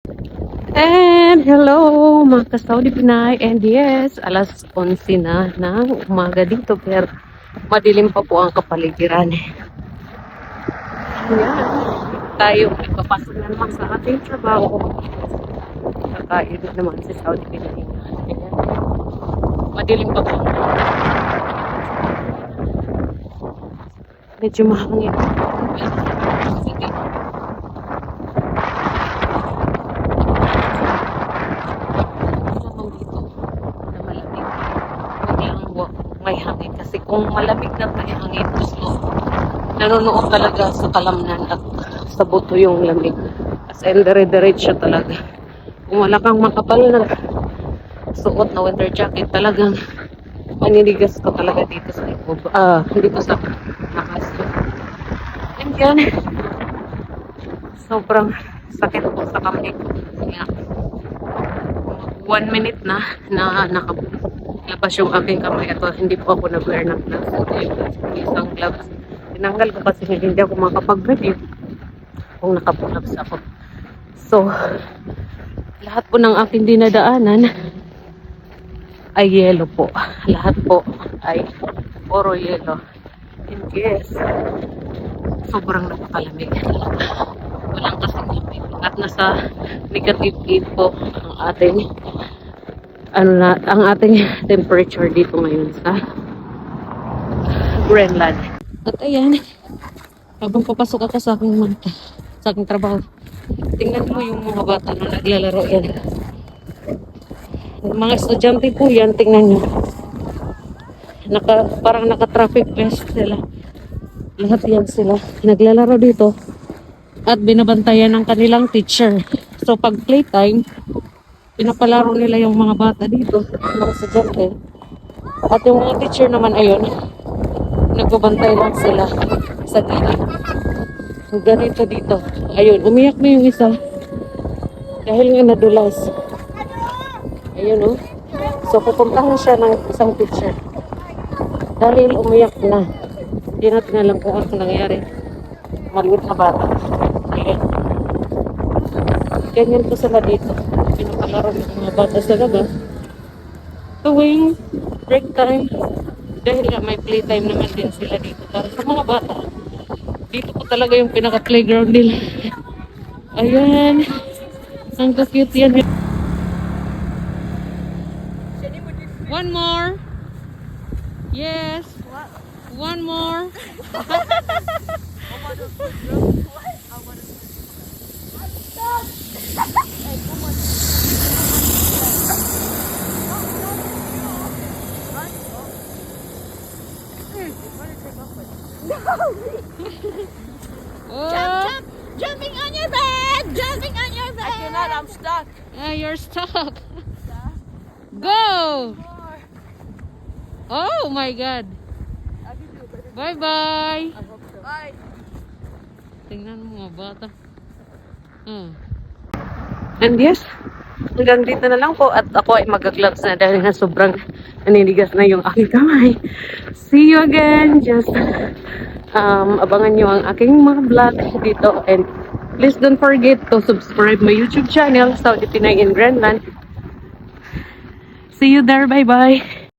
And hello mga ka-Saudi Pinay, and yes, alas 11 na ng umaga dito pero madilim pa po ang kapaligiran. Ayan, tayo ipapasok na naman sa ating trabaho. Kakain na naman si Saudi Pinay. Ayan, madilim pa po. Medyo mahangin. Sige. May hangin kasi kung malamig na may hangin gusto nanonood talaga sa kalamnan at sa buto yung lamig kasi dire-diretso talaga. Kung wala kang makapal na suot na winter jacket talagang maninigas ka talaga dito sa likod, dito sa taas. And yan, sobrang sakit po sa kamay ko. 1 minute na nakalabas yung aking kamay at hindi po ako nag-wear ng gloves. Isang gloves. Tinanggal ko kasi hindi ako makapag-review kung nakapag-gloves ako. So, lahat po ng aking dinadaanan ay yelo po. Lahat po ay puro yelo. And yes, sobrang napakalamig. Walang kasing lamig. At nasa negative 8 po ang ating ang ating temperature dito ngayon sa Greenland. At ayan, habang papasok ako sa aking trabaho, tingnan mo yung mga bata na naglalaro yan. Mga estudyante po yan, tingnan nyo. Parang naka-traffic vest sila. Lahat yan sila. Naglalaro dito at binabantayan ng kanilang teacher. So pag playtime, pinapalaro nila yung mga bata dito, mga estudyante. At yung mga teacher naman ayun, nagbabantay lang sila sa gilid. Ganito dito. Ayun, umiyak na yung isa. Dahil nga nadulas. Ayun oh. So pupuntahan siya ng isang teacher. Dahil umiyak na. Hindi natin alam kung ano nangyari. Maliit na bata. Ayun. Ganyan po sila dito. Pinapalaro ng mga bata sa labas tuwing break time dahil nga may playtime naman din sila dito para sa mga bata. Dito po talaga yung pinaka playground nila. Ayan, ang cute yan. One more. Yes, one more. Jump! Jumping on your bed! Jumping on your bed! I cannot, I'm stuck. You're stuck. Go! Oh my God. Bye-bye. Bye. Tingnan mo mga bata. And yes, hanggang dito na lang po at ako ay mag-gloves na dahil nga sobrang naninigas na yung aking kamay. See you again. Just abangan nyo ang aking mga vlog dito and please don't forget to subscribe my YouTube channel, Saudi Pinay in Greenland. See you there. Bye-bye.